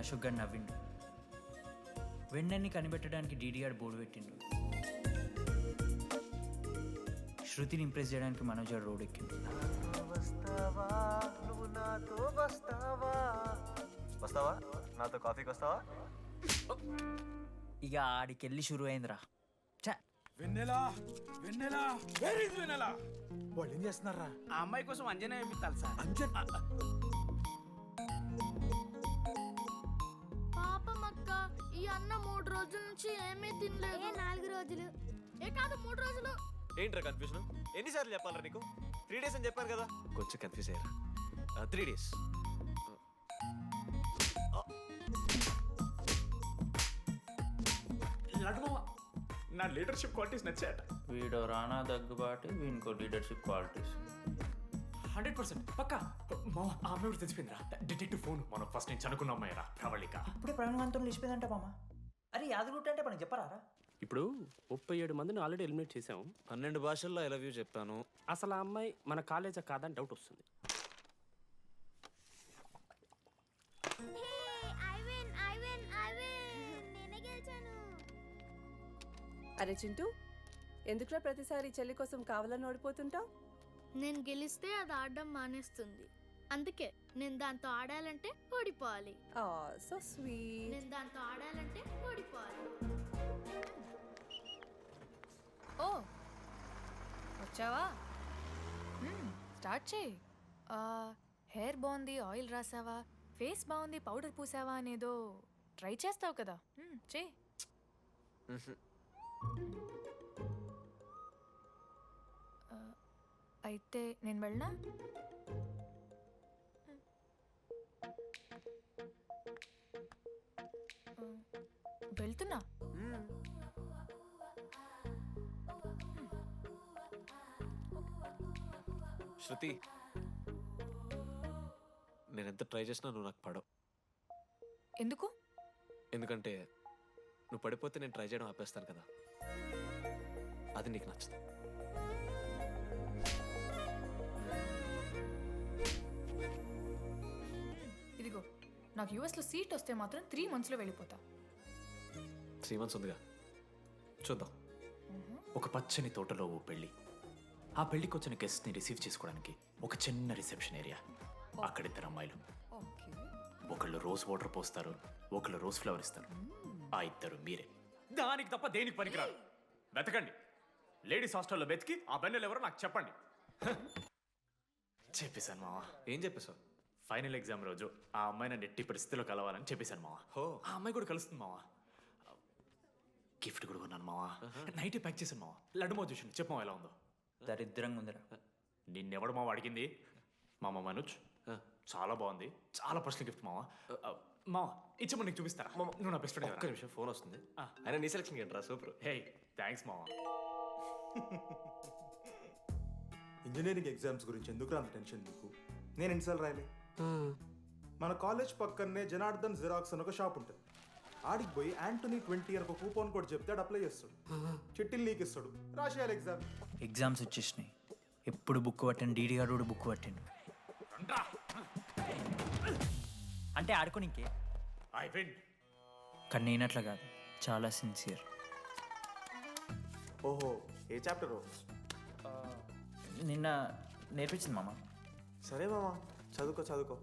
Ashok garu నవ్విండు. వెన్నెన్ని కనిపెట్టడానికి DDR board పెట్టిండు. శృతిని impress చేయడానికి మనోజ్ గారు రోడ్ ఎక్కిండు. వస్తావా నాతో కాఫీకి వస్తావా? ఇక ఆడికెళ్ళి షురు అయిందిరా. వెన్నెలా వెన్నెలా వేర్ ఇస్ వెన్నెలా? వాళ్ళు ఏం చేస్తున్నారా? ఆ అమ్మాయి కోసం అంజనే ఏమిస్తాను సార్. అంజన్ పాపం అక్క, ఈ అన్న 3 రోజుల నుంచి ఏమీ తినలేదు. 4 రోజులు కాదు 3 రోజులు. ఏంట్రా కన్ఫ్యూజన్? ఎన్నిసార్లు చెప్పాలరా నీకు? 3 days అని చెప్పాను కదా. కొంచెం కన్ఫ్యూజ్ అయ్యారా? 3 days. నా లీడర్షిప్ క్వాలిటీస్ నచ్చాయట. వీడో రానా దగ్గుబాటి, వీనికో లీడర్షిప్ క్వాలిటీస్. 100% పక్కా. మా ఆ అమ్మాయి కూడా తెలిసిపోయిందిరా. డిటెక్టివ్ ఫోన్ మనం ఫస్ట్ నుంచి అనుకున్న అమ్మాయిరా ప్రవళిక. ఇప్పుడే ప్రవీణవంతం లేచిపోయిందంట మామ. అరే యాదగుట్ట అంటే మనకు చెప్పరారా? ఇప్పుడు 37 మందిని ఆల్రెడీ ఎలిమినేట్ చేసాం. 12 భాషల్లో ఐ లవ్ యూ చెప్పాను. అసలు ఆ అమ్మాయి మన కాలేజా కాదని డౌట్ వస్తుంది. అరే చింటూ, ఎందుకురా ప్రతిసారి చెల్లి కోసం కావాలని ఓడిపోతుంటావు? నేను గెలిస్తే అది ఆడడం మానేస్తుంది. అందుకే నేను దాంతో ఆడాలంటే ఓడిపోవాలి. So sweet. నేను దాంతో ఆడాలంటే ఓడిపోవాలి. ఓ వచ్చావా? స్టార్ట్ చేయి. హెయిర్ బాగుంది, ఆయిల్ రాసావా, ఫేస్ బాగుంది, పౌడర్ పూసావా అనేదో ట్రై చేస్తావు కదా, చేయి. అయితే నేను వెళ్ళనా? వెళ్తున్నా. శృతి, నేను ఎంత ట్రై చేసినా నువ్వు నాకు పడవు. ఎందుకు? ఎందుకంటే నువ్వు పడిపోతే నేను ట్రై చేయడం ఆపేస్తాను కదా. అది నీకు నచ్చదు. ఇదిగో, నాకు యూఎస్లో సీట్ వస్తే మాత్రం 3 monthsలో వెళ్ళిపోతా. 3 months ఉందిగా, చూద్దాం. ఒక పచ్చని తోటలో ఓ పెళ్లి. ఆ పెళ్లికి వచ్చిన గెస్ట్ ని రిసీవ్ చేసుకోవడానికి ఒక చిన్న రిసెప్షన్ ఏరియా. అక్కడ 2 అమ్మాయిలు. ఒకళ్ళు రోజ్ వాటర్ పోస్తారు, ఒకళ్ళు రోజ్ ఫ్లవర్ ఇస్తారు. ఆ 2 మీరే. దానికి తప్ప దేనికి పనికిరాదు. వెతకండి. లేడీస్ హాస్టల్లో వెతికి ఆ బెన్నెలు ఎవరో నాకు చెప్పండి. చెప్పేశాను మావా. ఏం చెప్పేశావు? ఫైనల్ ఎగ్జామ్ రోజు ఆ అమ్మాయి నన్ను ఎట్టి పరిస్థితిలో కలవాలని చెప్పేశాను మావా. ఆ అమ్మాయి కూడా కలుస్తుంది మావా. గిఫ్ట్ కూడా కొన్నాను మావా. నైట్ ప్యాక్ చేశాను మావా. లడ్డు మావ చూసింది. చెప్పు మావా ఎలా ఉందో. దరిద్రంగా ఉందిరా. నిన్నెవడు మావ అడిగింది? మామ మనోజ్. చాలా బాగుంది, చాలా పర్సనల్ గిఫ్ట్ మావా. మావా ఇచ్చమ్మ నీకు చూపిస్తారా? నువ్వు నా బెస్ట్ ఫ్రెండ్. ఒక్క నిమిషం, ఫోన్ వస్తుంది. అయినా నీ సెలక్షన్ ఏంట్రా? సూపర్. హే థ్యాంక్స్ మావా. ఇంజనీరింగ్ ఎగ్జామ్స్ గురించి ఎందుకు అంత టెన్షన్ నీకు? నేను ఎన్నిసార్లు రాయలే. మన కాలేజ్ పక్కనే జనార్దన్ జిరాక్స్ అని ఒక షాప్ ఉంటుంది. ఆడికి పోయి యాంటనీ 20 అని ఒక కూపన్ కోడ్ చెప్తే ఆడు అప్లై చేస్తాడు. చిట్టిల్ నీకు ఇస్తాడు, రాసేయాలి ఎగ్జామ్. ఎగ్జామ్స్ వచ్చేసినాయి. ఎప్పుడు బుక్ పట్టాను, డీడీఆర్ కూడా బుక్ పట్టిండు. అంటే ఆడుకోనికే. కానీ నేనట్లా కాదు, చాలా సిన్సియర్. ఓహో, ఏ చాప్టర్? నిన్న నేర్పించింది మామ. సరే మామ, చదువుకో చదువుకో.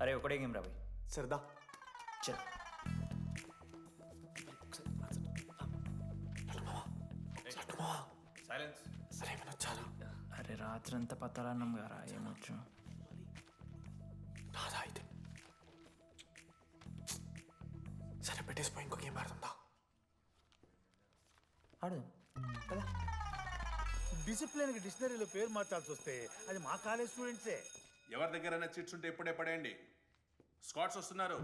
అరే ఒకటే గేమ్ రా భయ్. సరదా చల్. అరే రాత్రంతా పత్తాలన్నం గారా, ఏమొచ్చు. అయితే సరే పెట్టేసిపోయి ఇంకో గేమ్ ఆడుతుందా? ఆడుదాం కదా. డిసిప్లిన్కి డిక్షనరీలో పేరు మార్చాల్సి వస్తే అది మా కాలేజ్ స్టూడెంట్సే. ఎవరి దగ్గరైనా చిట్స్ ఉంటే ఇప్పుడే పడేయండి. స్కాట్స్ వస్తున్నారు.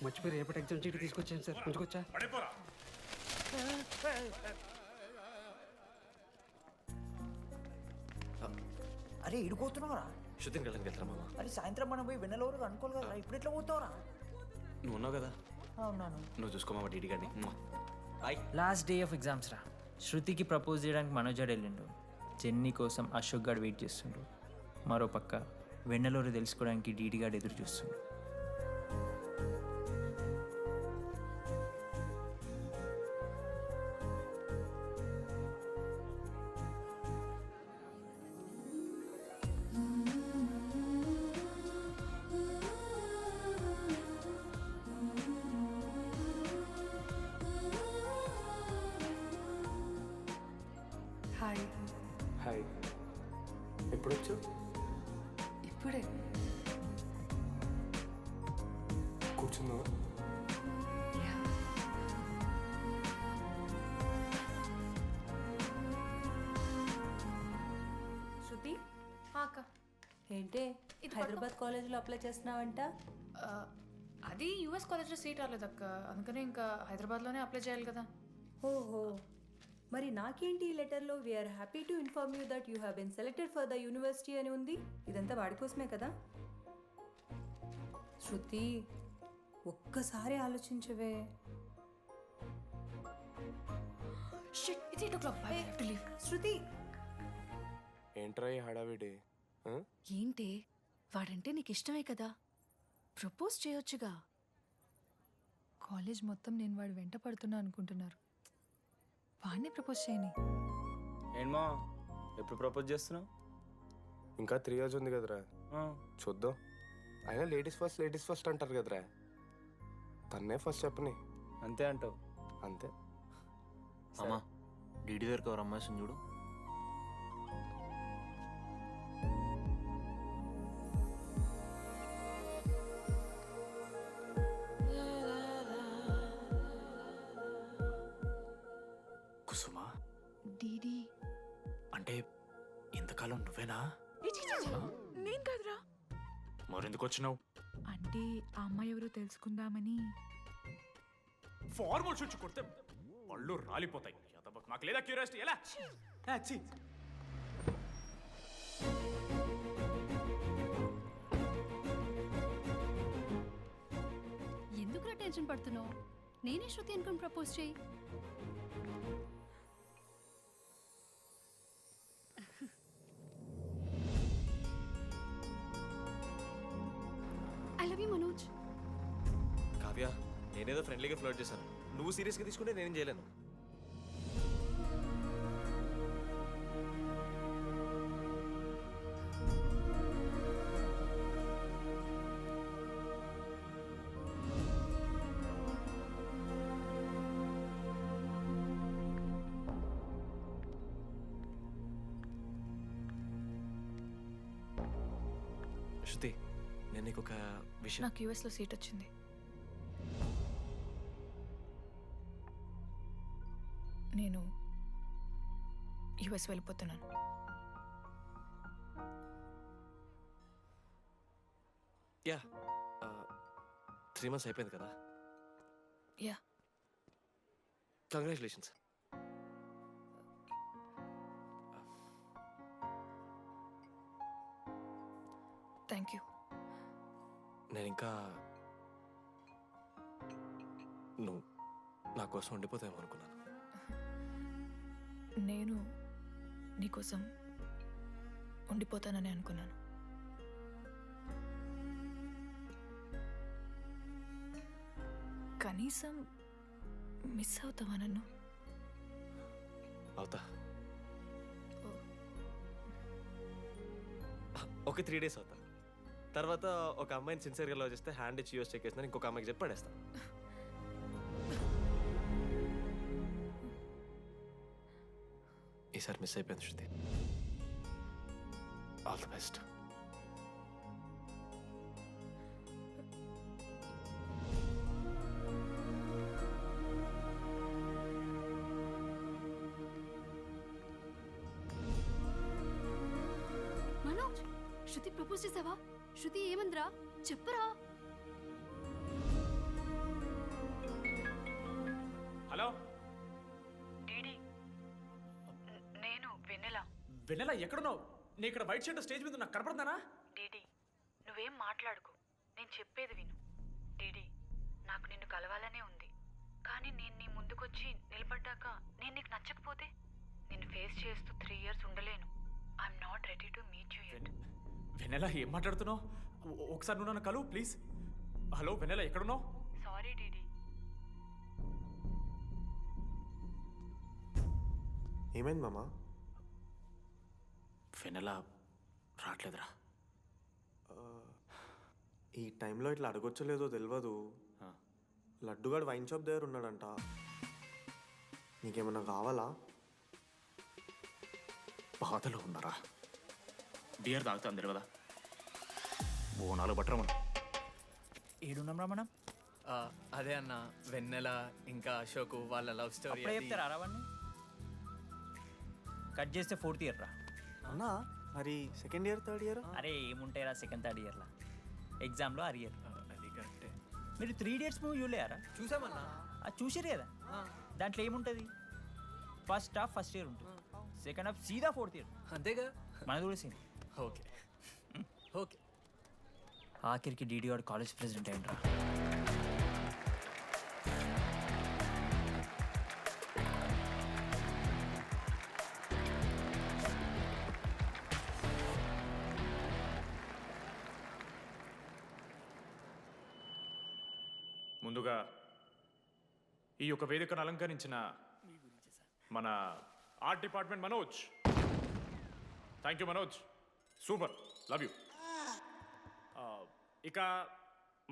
మర్చిపోయి రేపటి ఎగ్జామ్ చీటీ తీసుకొచ్చాను సార్. కొంచెం పడిపోరా. అరే ఇడిపోతున్నావురా. శృతిని కళ్ళకి వెళ్తారా మామ? అరే సాయంత్రం మనం పోయి వెన్నెలవరకు అనుకోవాలి కదా, ఇప్పుడు ఎట్లా పోతావురా? నువ్వు ఉన్నావు కదా, అవునాను. నువ్వు చూసుకో మామ. డీడీ గారిని. లాస్ట్ డే ఆఫ్ ఎగ్జామ్స్ రా. శృతికి ప్రపోజ్ చేయడానికి మనోజాడు వెళ్ళిండు. జెన్నీ కోసం అశోక్ గాడు వెయిట్ చేస్తుండు. మరో పక్క వెన్నెలూరు తెలుసుకోవడానికి డీడీ గాడు ఎదురు చూస్తుండు. హాయ్. హాయ్, ఎప్పుడు వచ్చావు? ఇప్పుడే. కూర్చున్నావా? శృతి అక్క, ఏంటే హైదరాబాద్ కాలేజ్లో అప్లై చేస్తున్నావంట? అది యూఎస్ కాలేజ్లో సీట్ రాలేదు అక్క, అందుకనే ఇంకా హైదరాబాద్లోనే అప్లై చేయాలి కదా. ఓహో, మరి నాకేంటి ఈ లెటర్లో we are happy to inform you that you have been selected for the university అని ఉంది. ఇదంతా వాడి కోసమే కదా? శృతి, ఒక్కసారి ఆలోచించవే. Shit, it's 8 o'clock. I have to leave. Shruti, ఏంట్రా ఈ హడావిడి? ఏంటి, వాడంటే నీకు ఇష్టమే కదా, ప్రపోజ్ చేయొచ్చుగా. కాలేజ్ మొత్తం నేను వాడు వెంట పడుతున్నా అనుకుంటున్నారు. వాడిని ప్రపోజ్ చేయని. ఏంటమ్మా ఎప్పుడు ప్రపోజ్ చేస్తున్నావు? ఇంకా 3 years ఉంది కదరా, చూద్దాం. అయినా లేడీస్ ఫస్ట్ అంటారు కదరా, తన్నే ఫస్ట్ చెప్పని. అంతే అంటావు? అంతే. అమ్మా డీడీ దగ్గరికి ఎవరు అమ్మాయిని చూడు. కుసుమా, డీడీ అంటే ఇంతకాలం నువ్వేనా? నేను కాదురా. మరెందుకు వచ్చినావు? అంటే ఆ అమ్మాయి ఎవరో తెలుసుకుందామని. ఫార్మల్ షూట్ కొడితే పళ్ళు రాలిపోతాయి. మాకు లేదా క్యూరియాసిటీ? ఎలా? ఎందుకు టెన్షన్ పడుతున్నావు? నేనే శృతి అనుకుని ప్రపోజ్ చేయి. I love you Manoj. Kavya, నేనేదో ఫ్రెండ్లీగా ఫ్లోట్ చేశాను, నువ్వు సీరియస్గా తీసుకుంటే నేనేం చేయలేను. శృతి, నేను నీకు ఒక విషయం. నాకు యూఎస్లో సీట్ వచ్చింది. నేను యూఎస్ వెళ్ళిపోతున్నాను. యా, 3 months అయిపోయింది కదా. యా. కంగ్రాచులేషన్స్. Thank you. నేను ఇంకా నువ్వు నా కోసం ఉండిపోతామో అనుకున్నాను. నేను నీకోసం ఉండిపోతానని అనుకున్నాను. కనీసం మిస్ అవుతావా నన్ను? అవుతా. ఒక 3 days అవుతా. తర్వాత ఒక అమ్మాయిని సిన్సియర్గా లవ్ చేస్తే హ్యాండ్ ఇచ్చి యూస్ చెక్ చేసిన ఇంకొక అమ్మాయికి చెప్పి పడేస్తా. ఈసారి మిస్ అయిపోయింది Shruti. All the best. Manoj, Shruti propose చేసావా? శృతి ఏమందిరా చెప్పరా? హలో డీడీ, నేను వెన్నెల. వెన్నెల ఎక్కడున్నావు? నేను ఇక్కడ వైట్ షర్ట్ స్టేజ్ మీద నాకు కనపడుతున్నానా? డీడీ, నువ్వేం మాట్లాడుకో, నేను చెప్పేది విను. డీడీ, నాకు నిన్ను కలవాలనే ఉంది, కానీ కానీ నేను నీ ముందుకొచ్చి నిలబడ్డాక నేను నీకు నచ్చకపోతే నేను ఫేస్ చేస్తూ 3 years ఉండలేను. I'm not ready to meet you yet. Vennela ఏం మాట్లాడుతున్నావు? ఒకసారి నువ్వు నన్ను కలువు ప్లీజ్. హలో వెన్నెల, ఎక్కడున్నావు? Sorry DD. ఏమైంది మామ? వెన్నెల రావట్లేదురా. ఈ టైంలో ఇట్లా అడగొచ్చో లేదో తెలియదు. లడ్డుగాడు వైన్ షాప్ దగ్గర ఉన్నాడంట. నీకేమన్నా కావాలా? బాధలో ఉన్నారా? బియర్ తాగుతాను తెలియదా? ఓ 4 బట్టరా మనం. ఏడున్నాం రా మనం? అదే అన్న, వెన్నెల ఇంకా అశోక్ వాళ్ళ లవ్ స్టోరీ. అప్పుడే చెప్తారా రావన్నీ? కట్ చేస్తే 4th year రా. అన్నా మరి సెకండ్ ఇయర్ థర్డ్ ఇయర్? అరే ఏముంటాయిరా సెకండ్ థర్డ్ ఇయర్లో, ఎగ్జామ్లో అరియర్. అది కరెక్టే. మీరు 3 Idiots మూవీ చూడలేరా? చూసామన్నా. అది చూసారు కదా. దాంట్లో ఏముంటుంది? ఫస్ట్ హాఫ్ ఫస్ట్ ఇయర్ ఉంటుంది, సెకండ్ హాఫ్ సీదా 4th year. అంతేగా. మన చూడేసింది. Okay okay. ఆఖరికి డీడీ వాడు కాలేజ్ ప్రెసిడెంట్ అయ్యిండ్రా. ముందుగా ఈ యొక్క వేదికను అలంకరించిన మన art department Manoj, thank you Manoj, super, love you. ఇక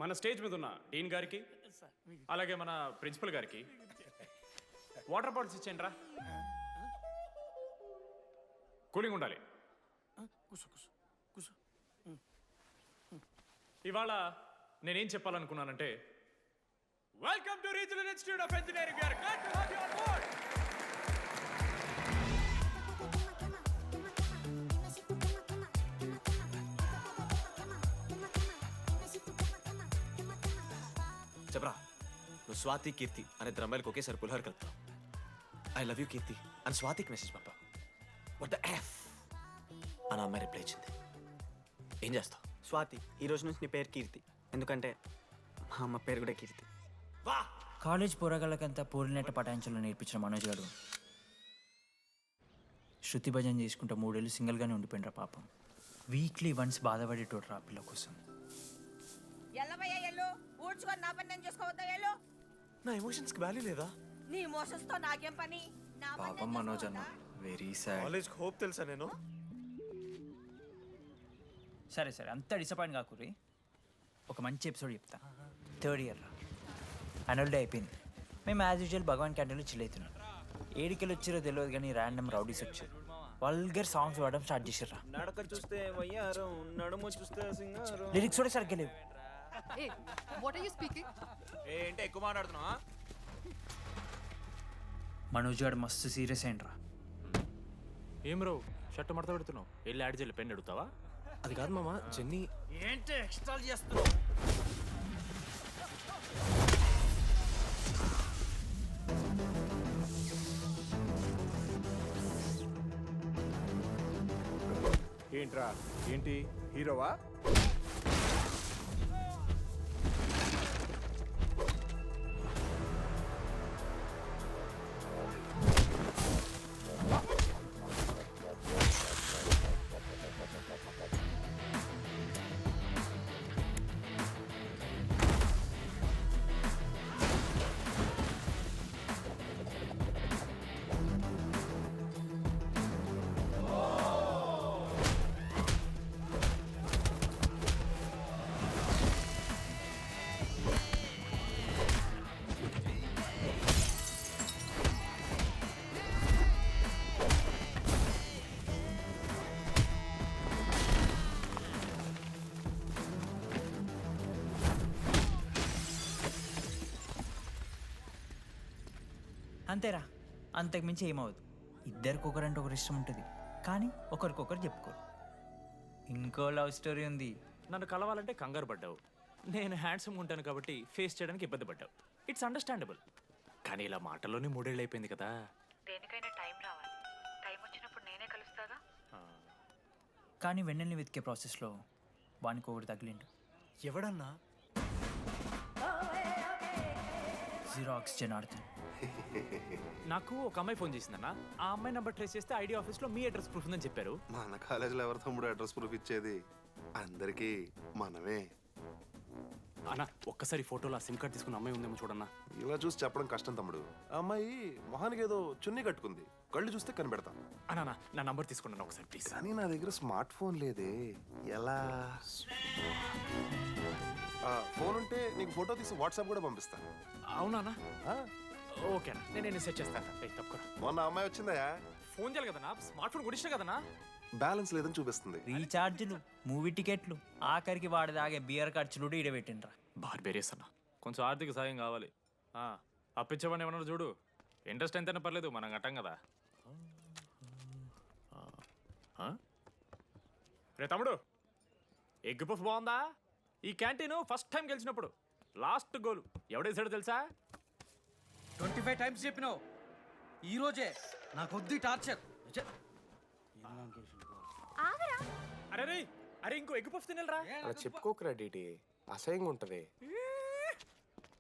మన స్టేజ్ మీద ఉన్న డీన్ గారికి, అలాగే మన ప్రిన్సిపల్ గారికి వాటర్ బాటిల్స్ ఇచ్చేయండి రా, కూలింగ్ ఉండాలి. ఇవాళ నేనేం చెప్పాలనుకున్నానంటే, welcome to regional institute of engineering. We are glad to have you on board. చెప్పరా, నువ్వు స్వాతి కీర్తి అనే ఇద్దరు అమ్మాయిలకు ఒకేసారి పులిహోర కలుపుతావు. ఐ లవ్ యూ కీర్తి అని స్వాతికి మెసేజ్ పంపావు. వాట్ ద ఎఫ్ అని అమ్మాయి రిప్లై ఇచ్చింది. ఏం చేస్తావు? స్వాతి, ఈ రోజు నుంచి నీ పేరు కీర్తి, ఎందుకంటే మా అమ్మ పేరు కూడా కీర్తి. వా. కాలేజ్ పోరగాళ్ళకంతా పోరినట్ట పటాయించలో నేర్పించిన మనోజ్ గారు శృతి భజన చేసుకుంటూ 3 ఏళ్ళు సింగిల్గానే ఉండిపోయినరా పాపం. వీక్లీ వన్స్ బాధపడేటోడు రా పిల్ల కోసం. నా ఎమోషన్స్కి వాల్యూ లేదా? నీ ఎమోషన్స్ తో నాకేం పని? పాపం మనోజ్ అన్న, వెరీ సాడ్. కాలేజ్ హోప్ తెలుసా నేను? సరే సరే, అంత డిసప్పాయింట్ కాకుర్రి. ఒక మంచి ఎపిసోడ్ చెప్తా. 3rd year రా, యాన్యువల్ డే అయిపోయింది. మేము యాజ్ యూజువల్ భగవాన్ క్యాంటీన్లో చిల్ అవుతున్నాం. ఏడికెళ్ళి వచ్చారో తెలియదు కానీ ర్యాండమ్ రౌడీస్ వచ్చారు. వల్గర్ సాంగ్స్ పాడడం స్టార్ట్ చేసారు. నడక చూస్తే వయ్యారం, నడుము చూస్తే సింగారం. లిరిక్స్ కూడా సరిగ్గా లేవు. ఏంటి ఎక్కువ మాట్లాడుతున్నావా? మనోజ్ గారు మస్తు సీరియస్ అయిండ్రా. ఏం రో షర్ట్ మడత పెడుతున్నావు? వెళ్ళి యాడ్ చేయాలి, పెన్ అడుగుతావా? అది కాదు మామ, జెన్నీ. ఏంటి ఎక్స్ట్రా చేస్తున్నావు? ఏంట్రా, ఏంటి హీరోవా? అంతేరా, అంతకుమించి ఏమవుదు. ఇద్దరికొకరంటే ఒకరు ఇష్టం ఉంటుంది, కానీ ఒకరికొకరు చెప్పుకోరు. ఇంకో లవ్ స్టోరీ ఉంది. నన్ను కలవాలంటే కంగారు పడ్డావు. నేను హ్యాండ్సమ్ ఉంటాను కాబట్టి ఫేస్ చేయడానికి ఇబ్బంది పడ్డావు. It's understandable. కానీ ఇలా మాటల్లోనే 3 ఏళ్ళు అయిపోయింది కదా. దేనికైనా టైం రావాలి. టైం వచ్చినప్పుడు నేనే కలుస్తాగా. కానీ వెన్నెల్ని వెతికే ప్రాసెస్లో వానికి ఒకటి తగిలిండు. ఎవడన్నా? జిరాక్స్ జనార్దన్. నాకు ఒక అమ్మాయి ఫోన్ చేసిందన్న. ఆ అమ్మాయి నెంబర్ ట్రేస్ చేస్తే ఐడి ఆఫీస్లో మీ అడ్రస్ ప్రూఫ్ ఉందని చెప్పారు. మన కాలేజీలో ఎవరి తమ్ముడు అడ్రస్ ప్రూఫ్ ఇచ్చేది? అందరికీ మనమే. అన్న ఒక్కసారి ఫోటోలో ఆ సిమ్ కార్డ్ తీసుకున్న అమ్మాయి ఉందేమో చూడన్నా. ఇలా చూసి చెప్పడం కష్టం తమ్ముడు. ఆ అమ్మాయి మొహానికి ఏదో చున్నీ కట్టుకుంది, కళ్ళు చూస్తే కనిపెడతాం. అన్నా నా నంబర్ తీసుకున్నాను ఒకసారి ప్లీజ్. కానీ నా దగ్గర స్మార్ట్ ఫోన్ లేదే, ఎలా? ఫోన్ ఉంటే నీకు ఫోటో తీసి వాట్సాప్ కూడా పంపిస్తాను. అవునా? ఓకే అన్న, నేను సెట్ చేస్తాను. తప్పకుండా. మొన్న అమ్మాయి వచ్చిందా? ఫోన్ చేయాలి కదన్నా, స్మార్ట్ ఫోన్ కొనిష్టం కదన్నా. బ్యాలెన్స్ లేదని చూపిస్తుంది. రీఛార్జ్లు, మూవీ టికెట్లు, ఆఖరికి వాడి దాగే బియర్ ఖర్చులు కూడా ఈడబెట్టిండ్రా. బార్బేరియస్ అన్న, కొంచెం ఆర్థిక సాయం కావాలి. అప్పించమని ఏమన్నారు చూడు. ఇంట్రెస్ట్ ఎంతైనా పర్లేదు, మనం కట్టాం కదా. రే తమ్ముడు, ఎగ్ పఫ్ బాగుందా? ఈ క్యాంటీన్ ఫస్ట్ టైం గెలిచినప్పుడు లాస్ట్ గోల్ ఎవడేసాడో తెలుసా? 25 టైమ్స్ చెప్పినావు, ఈ రోజే నాకొద్ది టార్చర్. అరే రే, అరే ఇంకో ఎగ్ పఫ్ తినరా. అలా చెప్పుకోకరా డీటీ, అసహ్యంగా ఉంటది.